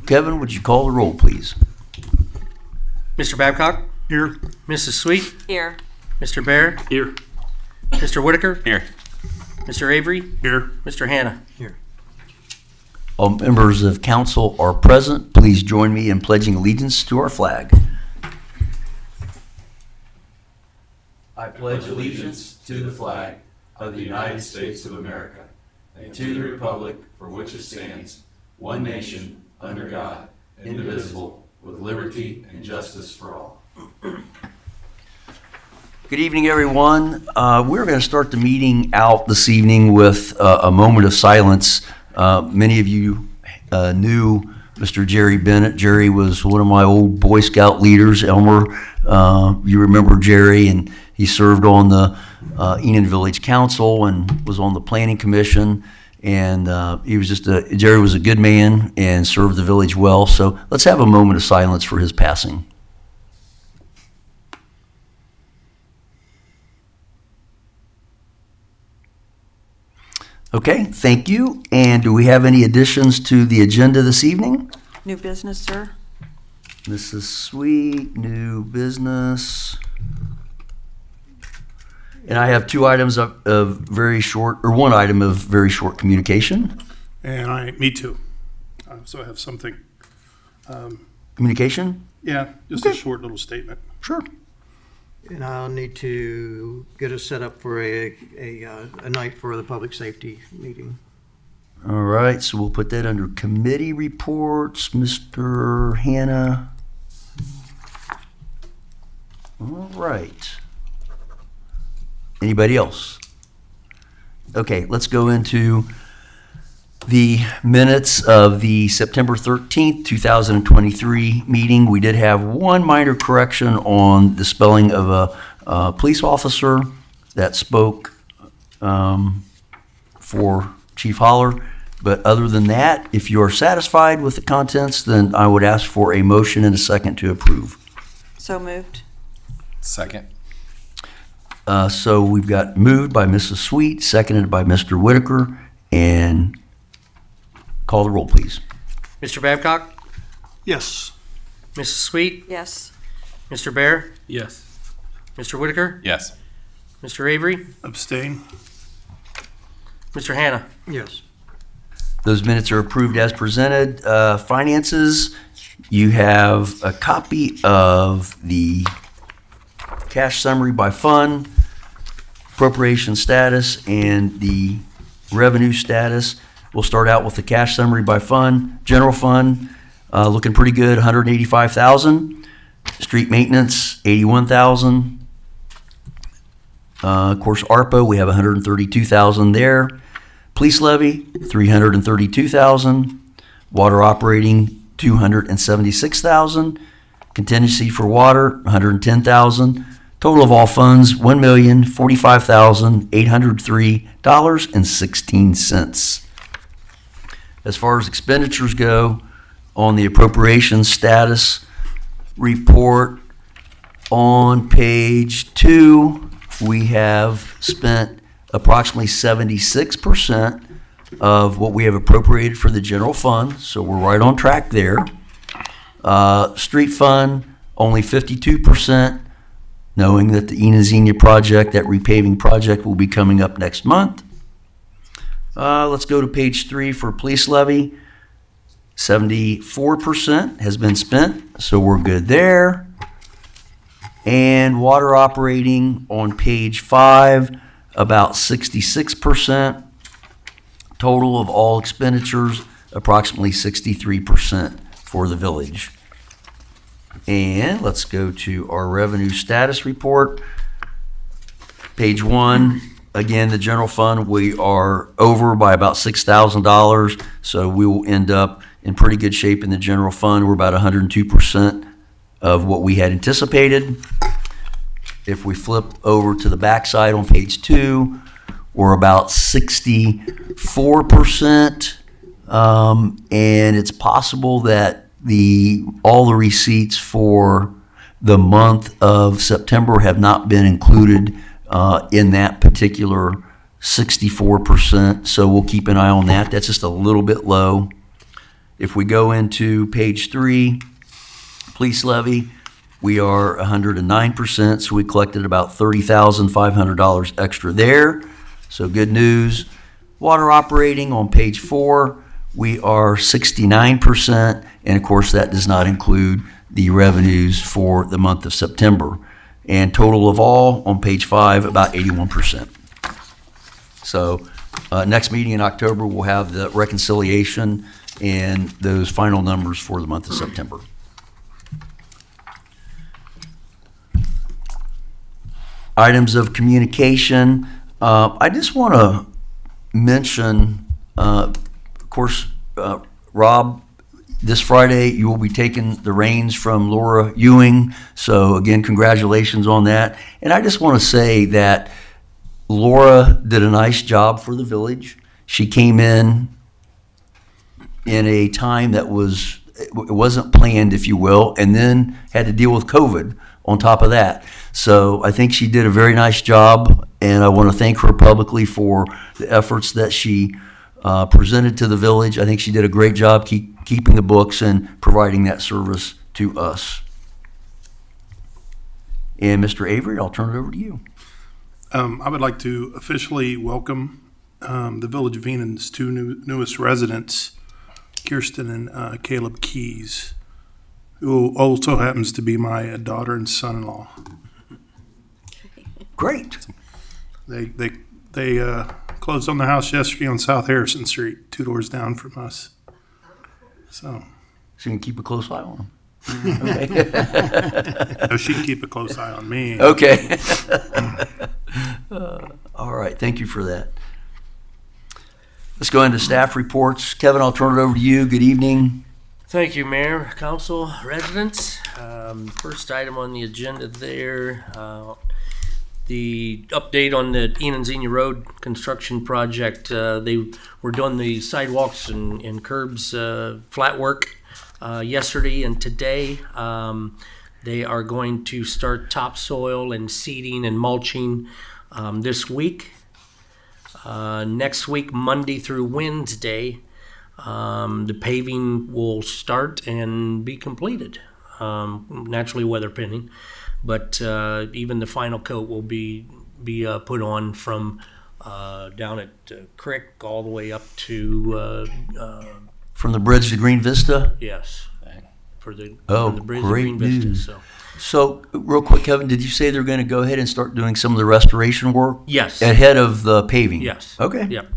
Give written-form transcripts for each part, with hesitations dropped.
Kevin, would you call the roll, please? Mr. Babcock? Here. Mrs. Sweet? Here. Mr. Bear? Here. Mr. Whitaker? Here. Mr. Avery? Here. Mr. Hannah? All members of council are present. Please join me in pledging allegiance to our flag. I pledge allegiance to the flag of the United States of America and to the republic for which it stands, one nation, under God, indivisible, with liberty and justice for all. Good evening, everyone. We're going to start the meeting out this evening with a moment of silence. Many of you knew Mr. Jerry Bennett. Jerry was one of my old Boy Scout leaders. Elmer, you remember Jerry, and he served on the Enon Village Council and was on the Planning Commission. And Jerry was a good man and served the village well. So let's have a moment of silence for his passing. Okay, thank you. And do we have any additions to the agenda this evening? New business, sir? Mrs. Sweet, new business. And I have two items of very short, or one item of very short communication. And me too. So I have something. Communication? Yeah, just Okay. a short little statement. Sure. And I'll need to get us set up for a night for the public safety meeting. All right, so we'll put that under committee reports. Mr. Hannah. All right. Anybody else? Okay, let's go into the minutes of the September 13th, 2023 meeting. We did have one minor correction on the spelling of a police officer that spoke for Chief Holler. But other than that, if you are satisfied with the contents, then I would ask for a motion and a second to approve. So moved. Second. So we've got moved by Mrs. Sweet, seconded by Mr. Whitaker, and call the roll, please. Mr. Babcock? Yes. Mrs. Sweet? Yes. Mr. Bear? Yes. Mr. Whitaker? Yes. Mr. Avery? Abstain. Mr. Hannah? Yes. Those minutes are approved as presented. Finances, you have a copy of the cash summary by fund, appropriation status, and the revenue status. We'll start out with the cash summary by fund. General fund, looking pretty good, $185,000. Street maintenance, $81,000. Of course, ARPA, we have $132,000 there. Police levy, $332,000. Water operating, $276,000. Contingency for water, $110,000. Total of all funds, $1,045,803.16. As far as expenditures go, on the appropriations status report on page 2, we have spent approximately 76% of what we have appropriated for the general fund, so we're right on track there. Street fund, only 52%, knowing that the Enon project, that repaving project, will be coming up next month. Let's go to page 3 for police levy. 74% has been spent, so we're good there. And water operating on page 5, about 66%. Total of all expenditures, approximately 63% for the village. And let's go to our revenue status report. Page 1, again, the general fund, we are over by about $6,000, so we will end up in pretty good shape in the general fund. We're about 102% of what we had anticipated. If we flip over to the backside on page 2, we're about 64%, and it's possible that all the receipts for the month of September have not been included in that particular 64%, so we'll keep an eye on that. That's just a little bit low. If we go into page 3, police levy, we are 109%, so we collected about $30,500 extra there. So good news. Water operating on page 4, we are 69%, and of course that does not include the revenues for the month of September. And total of all on page 5, about 81%. So next meeting in October, we'll have the reconciliation and those final numbers for the month of September. Items of communication. I just want to mention, of course, Rob, this Friday you will be taking the reins from Laura Ewing. So again, congratulations on that. And I just want to say that Laura did a nice job for the village. She came in a time that it wasn't planned, if you will, and then had to deal with COVID on top of that. So I think she did a very nice job, and I want to thank her publicly for the efforts that she presented to the village. I think she did a great job keeping the books and providing that service to us. And Mr. Avery, I'll turn it over to you. I would like to officially welcome the Village of Enon's two newest residents, Kirsten and Caleb Keys, who also happens to be my daughter and son-in-law. Great. They closed on the house yesterday on South Harrison Street, 2 doors down from us. So So you can keep a close eye on them. no, she can keep a close eye on me. Okay. All right, thank you for that. Let's go into staff reports. Kevin, I'll turn it over to you. Good evening. Thank you, Mayor, Council, residents. First item on the agenda there, the update on the Enon Xenia Road construction project. They were doing the sidewalks and curbs flat work yesterday and today. They are going to start topsoil and seeding and mulching this week. Next week, Monday through Wednesday, the paving will start and be completed, naturally weather pending, but even the final coat will be put on from down at Crick all the way up to From the bridge to Green Vista? yes, for the bridge great to Green Vista. news. So So, real quick, Kevin, did you say they're going to go ahead and start doing some of the restoration work yes, ahead of the paving? yes, Okay. yep.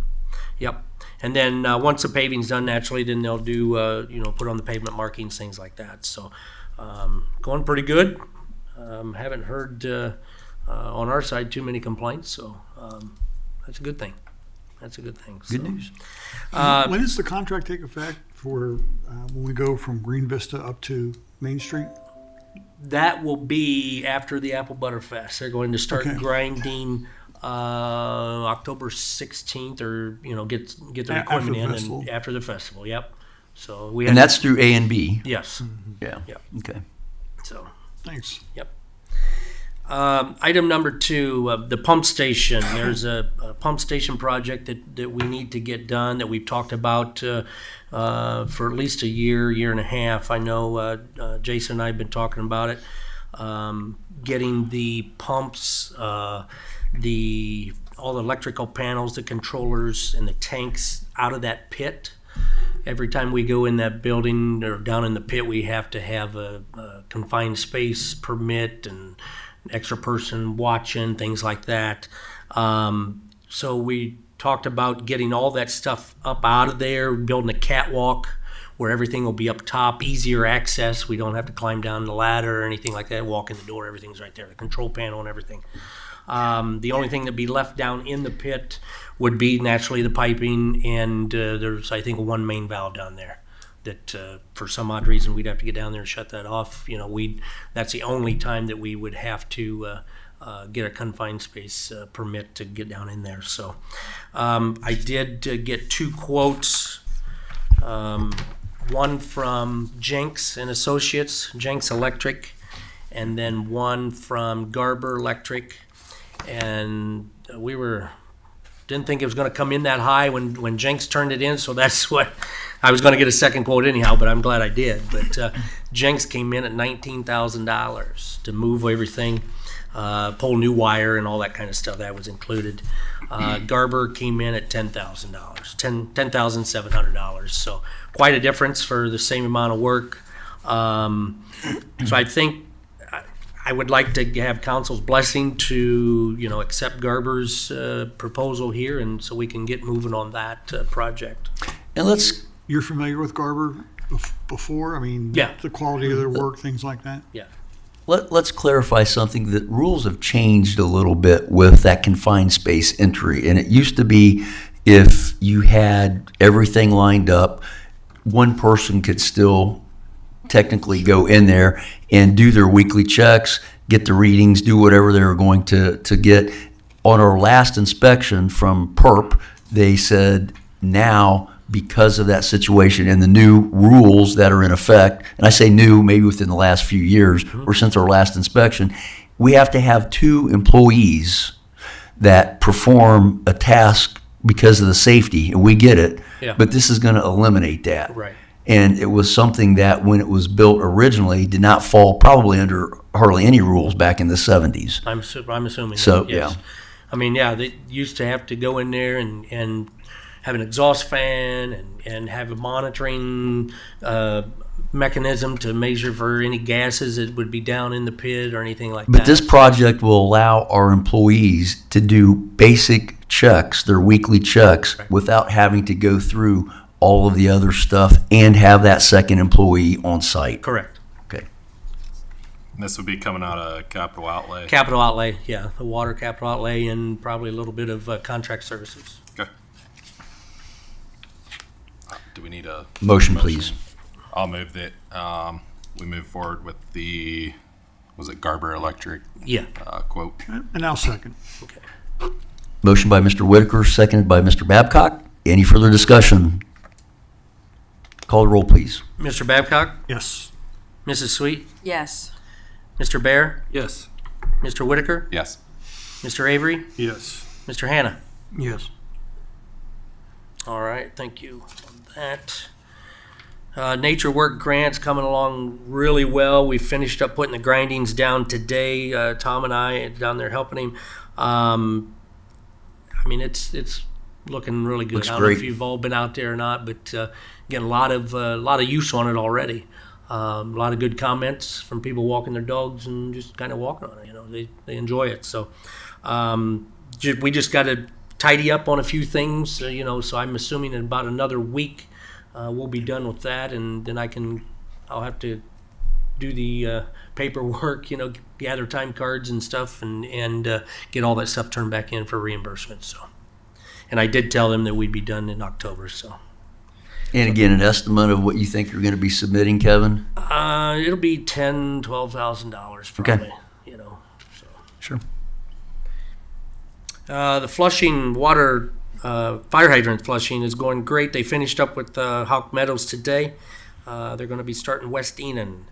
And then once the paving's done, naturally, then they'll do put on the pavement markings, things like that. So going pretty good. Haven't heard on our side too many complaints, so that's a good thing. That's a good thing. Good So, news. When does the contract take effect for when we go from Green Vista up to Main Street? that will be after the Apple Butter Fest. They're going to start Okay. grinding October 16th, or get the After equipment the in festival. and after the festival. Yep. So we And that's through A and B? yes. Yeah. Yeah. Okay. So. Thanks. Item number 2, the pump station. There's a pump station project that we need to get done that we've talked about for at least a year and a half. I know Jason and I have been talking about it. Getting the pumps, all the electrical panels, the controllers, and the tanks out of that pit. Every time we go in that building or down in the pit, we have to have a confined space permit and an extra person watching, things like that. So we talked about getting all that stuff up out of there, building a catwalk where everything will be up top, easier access. We don't have to climb down the ladder or anything like that. Walk in the door, everything's right there, the control panel and everything. The only thing that'd be left down in the pit would be naturally the piping, and there's, I think, one main valve down there that for some odd reason we'd have to get down there and shut that off. That's the only time that we would have to get a confined space permit to get down in there. So I did get 2 quotes. One from Jenks and Associates, Jenks Electric, and then one from Garber Electric. And we were didn't think it was going to come in that high when Jenks turned it in, so that's what I was going to get a second quote anyhow, but I'm glad I did. But Jenks came in at $19,000 to move everything, pull new wire and all that kind of stuff. That was included. Garber came in at $10,000, $10,700. So quite a difference for the same amount of work. So I think I would like to have council's blessing to, accept Garber's proposal here, and so we can get moving on that project. And let's, You're familiar with Garber before? I mean, Yeah. the quality of their work, things like that? Yeah. let's clarify something, that rules have changed a little bit with that confined space entry. And it used to be if you had everything lined up, one person could still technically go in there and do their weekly checks, get the readings, do whatever they were going to get. On our last inspection from PERP, they said now, because of that situation and the new rules that are in effect, and I say new, maybe within the last few years or since our last inspection, we have to have 2 employees that perform a task because of the safety, and we get it. Yeah. But this is going to eliminate that. Right. And it was something that, when it was built originally, did not fall probably under hardly any rules back in the 70s. I'm assuming. So, that, yes. yeah. I mean, yeah, they used to have to go in there and have an exhaust fan and have a monitoring mechanism to measure for any gases that would be down in the pit or anything like that. But this project will allow our employees to do basic checks, their weekly checks, without having to go through all of the other stuff and have that second employee on site. Correct. Okay. This would be coming out of capital outlay. Capital outlay, yeah, the water capital outlay and probably a little bit of contract services. Okay. Do we need a Motion, please. I'll move that. We move forward with the, was it Garber Electric Yeah. quote? And I'll second. Okay. Motion by Mr. Whitaker, seconded by Mr. Babcock. Any further discussion? Call the roll, please. Mr. Babcock, Yes. Mrs. Sweet, Yes. Mr. Bear, Yes. Mr. Whitaker, Yes. Mr. Avery, Yes. Mr. Hannah. Yes. All right, thank you on that. Nature work grants coming along really well. We finished up putting the grindings down today. Tom and I down there helping him. I mean, it's looking really good. Looks I don't know if great. you've all been out there or not, but getting a lot of use on it already. A lot of good comments from people walking their dogs and just kind of walking on it. They enjoy it. So we just got to tidy up on a few things. So I'm assuming in about another week we'll be done with that, and then I'll have to do the paperwork, gather time cards and stuff, and get all that stuff turned back in for reimbursement. So, and I did tell them that we'd be done in October. So, And again, an estimate of what you think you're going to be submitting, Kevin? it'll be $10,000-$12,000 probably. So. Sure. The flushing water, fire hydrant flushing is going great. They finished up with Hawk Meadows today. They're going to be starting West Enon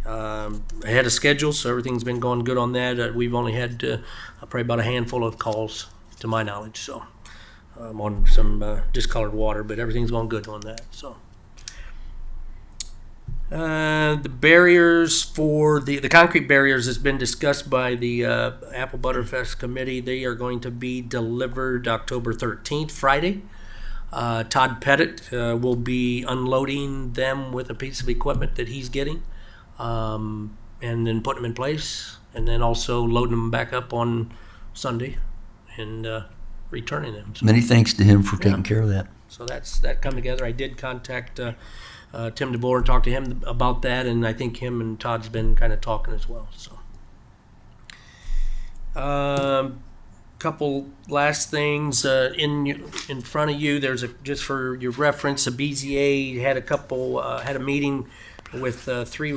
ahead of schedule, so everything's been going good on that. We've only had probably about a handful of calls, to my knowledge, so on some discolored water, but everything's going good on that. So. The barriers for the concrete barriers has been discussed by the Apple Butterfest Committee. They are going to be delivered October 13th, Friday. Todd Pettit will be unloading them with a piece of equipment that he's getting, and then putting them in place, and then also loading them back up on Sunday and returning them. So, Many thanks to him for taking care of that. so that come together. I did contact Tim DeBoer and talk to him about that, and I think him and Todd's been kind of talking as well. So, couple last things in front of you. There's just for your reference, the BZA had a meeting with three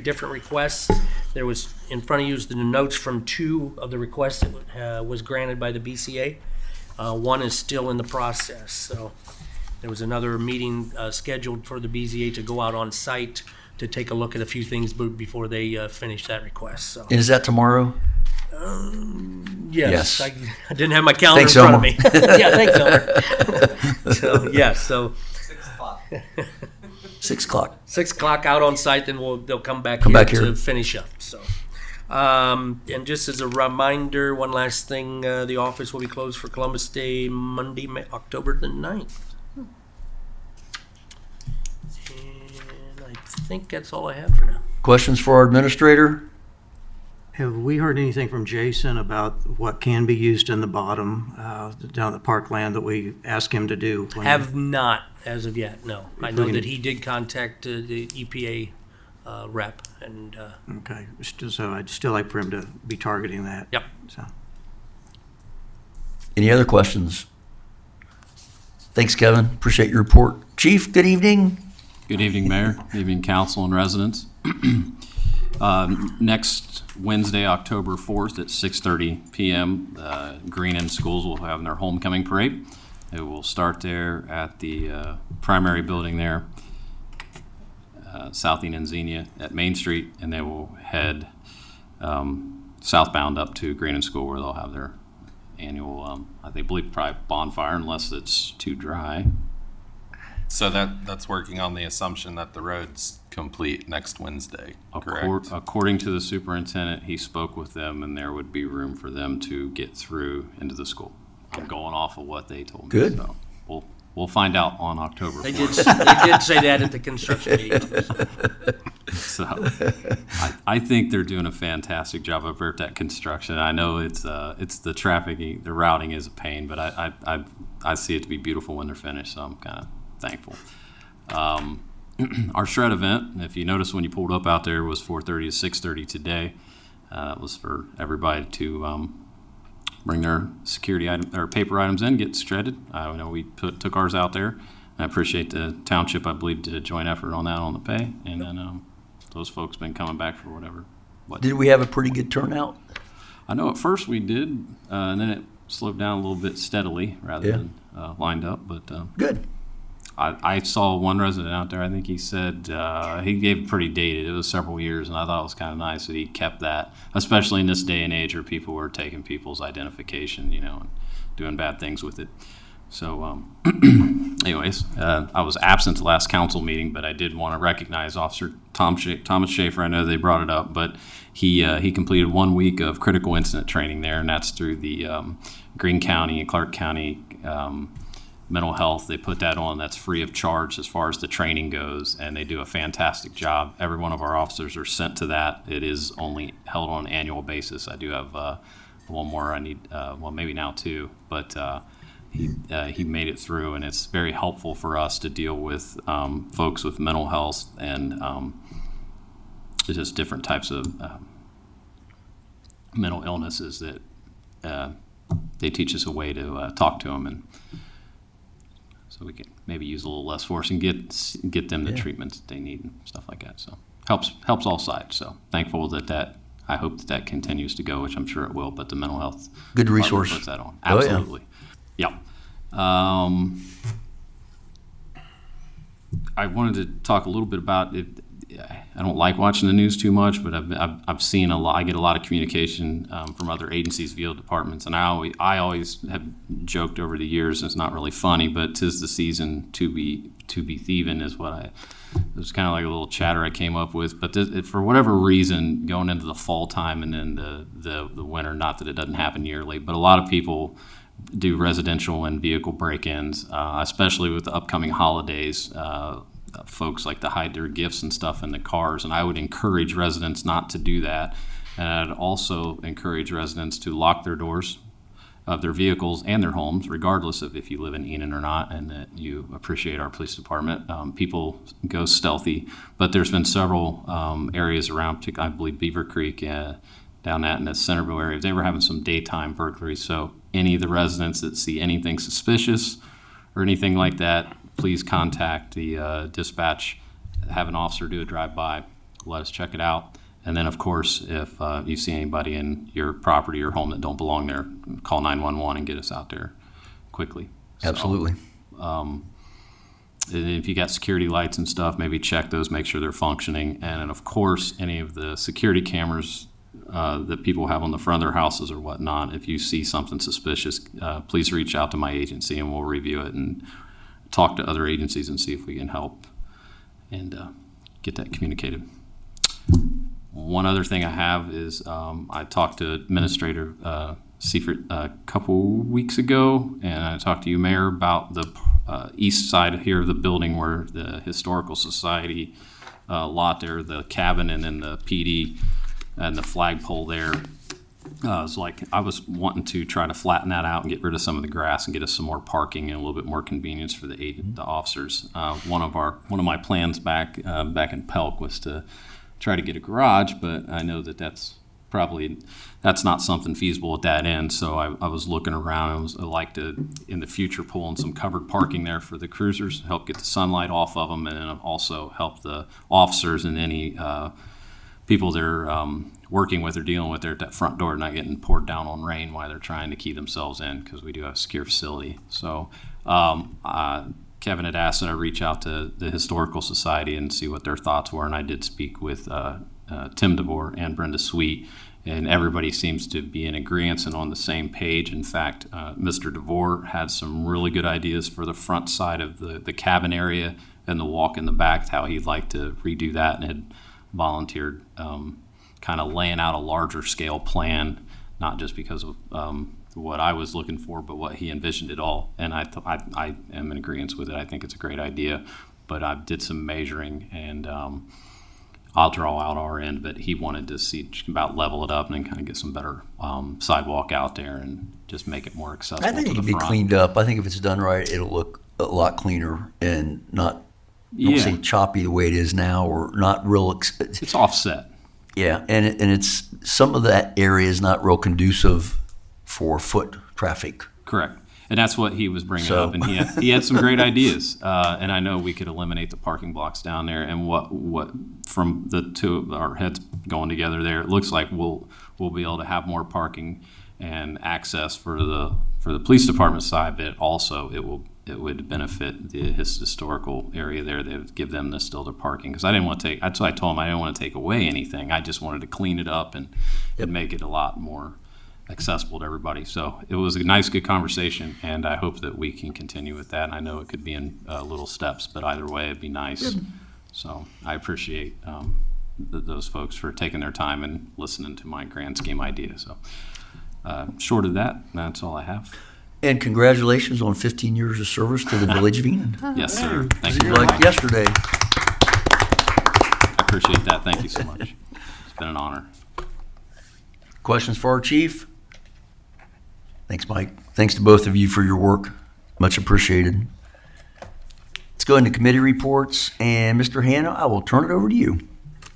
different requests. There was in front of you is the notes from 2 of the requests that was granted by the BCA. One is still in the process. So there was another meeting scheduled for the BZA to go out on site to take a look at a few things before they finish that request. So Is that tomorrow? Yes, Yes. I didn't have my calendar Thanks, in front of me. Yeah, thanks, Elmer. So, yes, so 6 o'clock. 6 o'clock out on site, then they'll come back Come here back here. to finish up. So, and just as a reminder, one last thing, the office will be closed for Columbus Day, Monday, October the 9th. And I think that's all I have for now. Questions for our administrator? Have we heard anything from Jason about what can be used in the bottom, down at the parkland that we asked him to do? Have not as of yet, no. I If know we can- that he did contact the EPA rep, and Okay, so I'd still like for him to be targeting that. Yep. So, Any other questions? Thanks, Kevin. Appreciate your report. Chief, good evening. Good evening, Mayor. Good evening, council and residents. Next Wednesday, October 4th at 6:30 p.m., Green End Schools will have their homecoming parade. It will start there at the primary building there, South Enon Xenia at Main Street, and they will head southbound up to Green End School where they'll have their annual, I believe probably bonfire unless it's too dry. So that's working on the assumption that the road's complete next Wednesday, correct? According to the superintendent, he spoke with them and there would be room for them to get through into the school. I'm going off of what they told me. Good. So we'll find out on October they 4th. did say that at the construction meeting. So I think they're doing a fantastic job of that construction. I know it's the trafficking, the routing is a pain, but I see it to be beautiful when they're finished. So I'm kind of thankful. Our shred event, if you notice when you pulled up out there, was 4:30 to 6:30 today. It was for everybody to bring their security item or paper items in, get shredded. I know we took ours out there. I appreciate the township, I believe, did a joint effort on that on the pay, and then those folks been coming back for whatever. Did we have a pretty good turnout? I know at first we did, and then it slowed down a little bit steadily rather Yeah. than lined up. But Good. I saw one resident out there. I think he said he gave it pretty dated. It was several years, and I thought it was kind of nice that he kept that, especially in this day and age where people were taking people's identification, and doing bad things with it. So, anyways, I was absent the last council meeting, but I did want to recognize Officer Thomas Schaefer. I know they brought it up, but he completed 1 week of critical incident training there, and that's through the Greene County and Clark County mental health. They put that on. That's free of charge as far as the training goes, and they do a fantastic job. Every one of our officers are sent to that. It is only held on an annual basis. I do have one more I need, well, maybe now two, but he made it through, and it's very helpful for us to deal with folks with mental health and just different types of mental illnesses that they teach us a way to talk to them, and so we can maybe use a little less force and get them the treatments that they need and stuff like that. So helps all sides. So thankful that I hope that continues to go, which I'm sure it will. But the mental health Good department resource. puts that on. Oh, yeah. Absolutely. Yeah. I wanted to talk a little bit about it. I don't like watching the news too much, but I've seen a lot. I get a lot of communication from other agencies, field departments, and I always have joked over the years. And it's not really funny, but 'tis the season to be thieving is what it was kind of like a little chatter I came up with. But for whatever reason, going into the fall time and then the winter, not that it doesn't happen yearly, but a lot of people do residential and vehicle break-ins, especially with the upcoming holidays. Folks like to hide their gifts and stuff in the cars, and I would encourage residents not to do that. And I'd also encourage residents to lock their doors of their vehicles and their homes, regardless of if you live in Enon or not, and that you appreciate our police department. People go stealthy, but there's been several areas around, particularly I believe Beaver Creek, down that in the Centerville area. They were having some daytime burglaries, so any of the residents that see anything suspicious or anything like that, please contact the dispatch, have an officer do a drive-by, let us check it out. And then, of course, if you see anybody in your property or home that don't belong there, call 911 and get us out there quickly. So, Absolutely. and if you got security lights and stuff, maybe check those, make sure they're functioning. And then, of course, any of the security cameras that people have on the front of their houses or whatnot. If you see something suspicious, please reach out to my agency and we'll review it and talk to other agencies and see if we can help and get that communicated. One other thing I have is I talked to Administrator Seifert a couple weeks ago, and I talked to you, Mayor, about the east side here of the building where the Historical Society lot there, the cabin, and then the PD and the flagpole there. I was wanting to try to flatten that out and get rid of some of the grass and get us some more parking and a little bit more convenience for the officers. One of my plans back in Pelk was to try to get a garage, but I know that's not something feasible at that end. So I was looking around. I'd like to, in the future, pull in some covered parking there for the cruisers, help get the sunlight off of them, and then also help the officers and any people they're working with or dealing with there at that front door not getting poured down on rain while they're trying to key themselves in, because we do have a secure facility. So Kevin had asked that I reach out to the Historical Society and see what their thoughts were, and I did speak with Tim DeVore and Brenda Sweet, and everybody seems to be in agreement and on the same page. In fact, Mr. DeVore had some really good ideas for the front side of the cabin area and the walk in the back, how he'd like to redo that, and had volunteered kind of laying out a larger scale plan, not just because of what I was looking for, but what he envisioned it all. And I am in agreement with it. I think it's a great idea, but I did some measuring, and I'll draw out our end, but he wanted to see about level it up and then kind of get some better sidewalk out there and just make it more accessible. I think to it the can be front. cleaned up. I think if it's done right, it'll look a lot cleaner and not, I don't Yeah. say choppy the way it is now, or not real. It's offset. Yeah, and it's some of that area is not real conducive for foot traffic. Correct. And that's what he was bringing So- up, and he had some great ideas. And I know we could eliminate the parking blocks down there. And what from the two of our heads going together there, it looks like we'll be able to have more parking and access for the police department side, but also it would benefit his historical area there. They would give them still their parking, because I didn't want to take. That's why I told him I didn't want to take away anything. I just wanted to clean it up and make it a lot more accessible to everybody. So it was a nice, good conversation, and I hope that we can continue with that. And I know it could be in little steps, but either way, it'd be nice. So I appreciate those folks for taking their time and listening to my grand scheme idea. So short of that, that's all I have. And congratulations on 15 years of service to the Village of Enon. Yes, sir. Thank you. Like yesterday. I appreciate that. Thank you so much. It's been an honor. Questions for our chief? Thanks, Mike. Thanks to both of you for your work. Much appreciated. Let's go into committee reports, and Mr. Hanna, I will turn it over to you.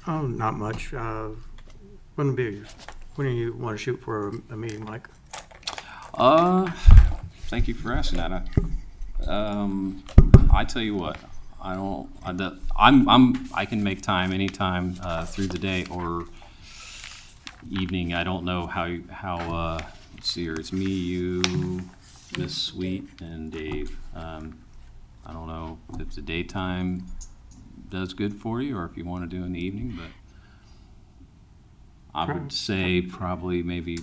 Oh, not much. When do you want to shoot for a meeting, Mike? Thank you for asking that. I tell you what, I can make time anytime through the day or evening. I don't know how let's see here. It's me, you, Miss Sweet, and Dave. I don't know if the daytime does good for you or if you want to do in the evening, but I would say probably maybe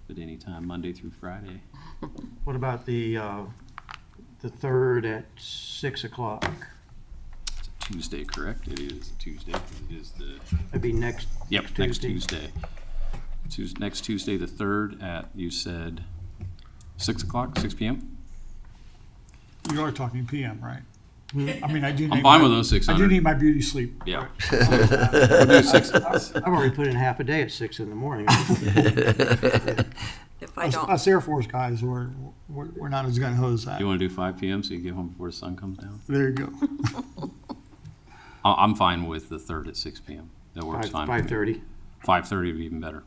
at any time, Monday through Friday. What about the 3rd at 6 o'clock? It's a Tuesday, correct? It is Tuesday. It is the That'd be next next Tuesday. Tuesday. Next Tuesday, the 3rd at, you said 6 o'clock, 6 p.m. You are talking PM, right? I mean, I do. I'm need fine my- with those I do 600. need my beauty sleep. Yeah. We'll do 6. I've already put in half a day at 6 in the morning. If I don't, Us Air Force guys, we're not as gun ho as that. You want to do 5 p.m. so you get home before the sun comes down? There you go. I'm fine with the 3rd at 6 p.m. That works fine. 5:30. 5:30 would be even better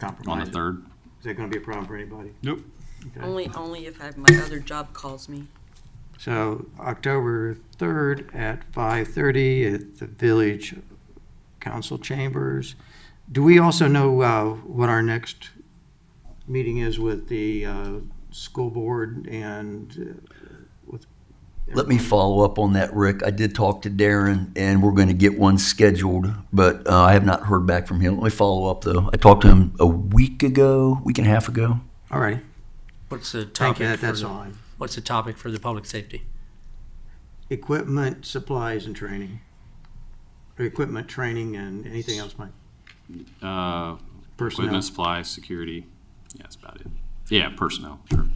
on Compromise. the 3rd. Is that going to be a problem for anybody? Nope. Okay. only if my other job calls me. So October 3rd at 5:30 at the Village Council Chambers. Do we also know what our next meeting is with the school board and with Let me follow up on that, Rick. I did talk to Darren, and we're going to get one scheduled, but I have not heard back from him. Let me follow up, though. I talked to him a week and a half ago. All righty. What's the Thank you. topic? That's for, all. What's the topic for the public safety? Equipment, supplies, and training. Or equipment, training, and anything else, Mike? Equipment, supplies, security. Yeah, that's about it. Yeah, personnel, sure.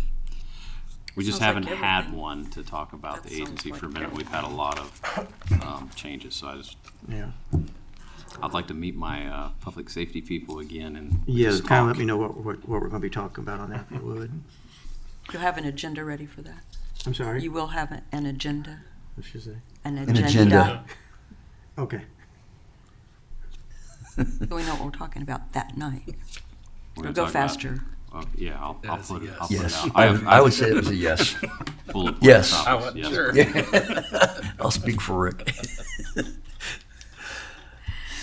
We just Sounds like haven't had everything. one to talk about That the sounds agency like for a minute. We've had a lot of changes, so Yeah. I'd like to meet my public safety people again and Yeah, just kind of talk. let me know what we're going to be talking about on that, if you would. You'll have an agenda ready for that? I'm sorry? You will have an agenda? What'd you say? An agenda. Okay. So we know what we're talking about that night. We're It'll gonna go talk about- faster. Yeah, I'll put it. I'll put it Yes, out. I would say it was a yes. Bullet point Yes. topics, yes. I'll speak for Rick.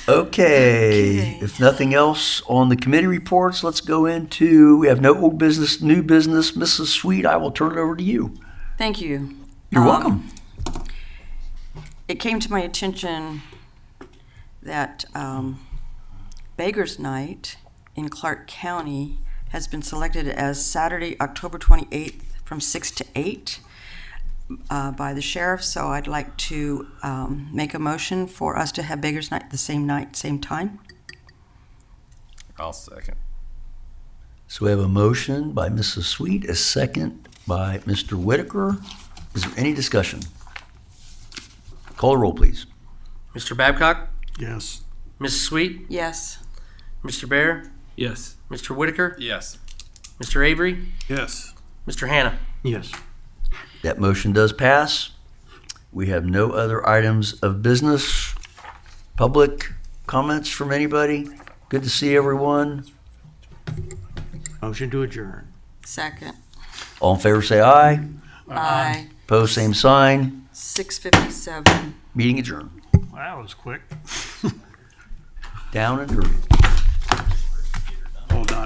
Okay, if nothing else on the committee reports, let's go into, we have no old business, new business. Mrs. Sweet, I will turn it over to you. Thank you. You're welcome. It came to my attention that Beggars Night in Clark County has been selected as Saturday, October 28th from 6 to 8 by the sheriff. So I'd like to make a motion for us to have Beggars Night the same night, same time. I'll second. So we have a motion by Mrs. Sweet, a second by Mr. Whitaker. Is there any discussion? Call the roll, please. Mr. Babcock? Yes. Mrs. Sweet? Yes. Mr. Bear? Yes. Mr. Whitaker? Yes. Mr. Avery? Yes. Mr. Hannah? Yes. That motion does pass. We have no other items of business. Public comments from anybody? Good to see everyone. Motion to adjourn. Second. All in favor, say aye. Aye. Opposed, same sign. 6:57. Meeting adjourned. That was quick. Down and dirty.